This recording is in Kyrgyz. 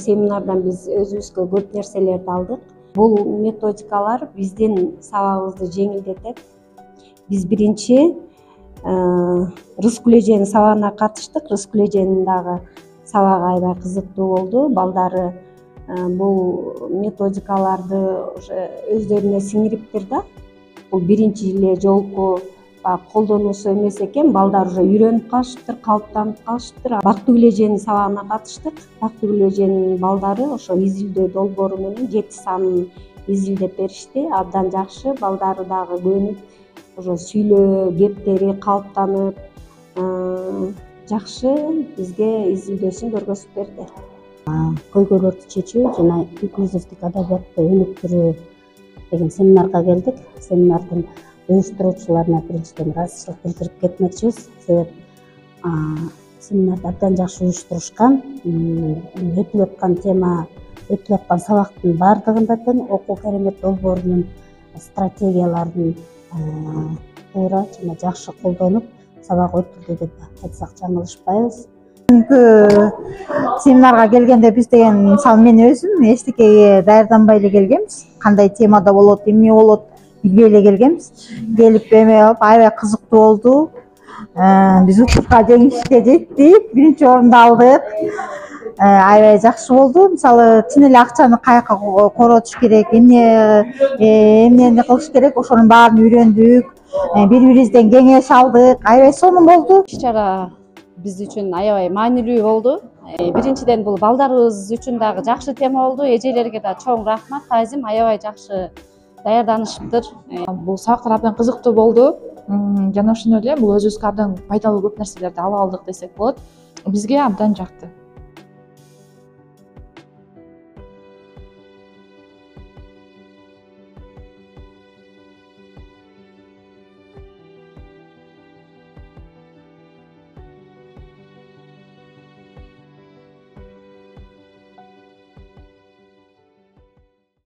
Семинардан биз өзүбүзгө көп нерселерди алдык. Бул методикалар биздин сабагыбызды жеңилдетет. Биз биринчи рыскүл эженин сабагына катыштык. Рыскүл эженин дагы сабагы аябай кызыктуу болду. Балдары бул методикаларды уже өздөрүнө сиңириптир да. Бул биринчи эле жолку колдонуусу эмес экен. Балдар уже үйрөнүп калышыптыр, калыптанып калышыптыр. Бактыгүл эженин сабагына катыштык. Бактыгүл эженин балдары ошо изилдөө долбоору менен 7 санын изилдеп беришти. Абдан жакшы. Балдары дагы көнүп, ошо сүйлөө кептери калыптанып, жакшы бизге изилдөөсүн көргөзүп берди. Көйгөйлөрдү чечүү жана инклюзивдик адабиятты өнүктүрүү деген семинарга келдик. Семинардын уюштуруучуларына биринчиден ыраазычылык билдирип кетмекчибиз. Себеп семинарды абдан жакшы уюштурушкан. Өтүлүп аткан тема, өтүлүп аткан сабактын баардыгында тең окуу керемет долбоорунун стратегияларын туура жана жакшы колдонуп, сабак өтүлдү деп айтсак жаңылышпайбыз. Семинарга келгенде биз деген, мисалы мен өзүм эчтекеге даярданбай эле келгенбиз. Кандай темада болот, эмне болот билбей эле келгенбиз. Келип эме аябай кызыктуу болду. Биз утушка жеңишке жеттик, биринчи орунду алдык. Аябай жакшы болду. Мисалы чын эле акчаны каяка коротуш керек, эмнени кылыш керек, ошонун баарын үйрөндүк. Бири-бирибизден кеңеш алдык. Аябай сонун болду. Иш-чара биз үчүн аябай маанилүү болду. Биринчиден бул балдарыбыз үчүн дагы жакшы тема болду. Эжелерге да чоң рахмат. Тазим аябай жакшы даярданышыптыр. Бул сабактар абдан кызыктуу болду. Жана ошондой эле бул өзүбүзгө абдан пайдалуу көп нерселерди ала алдык десек болот. Бизге абдан жакты.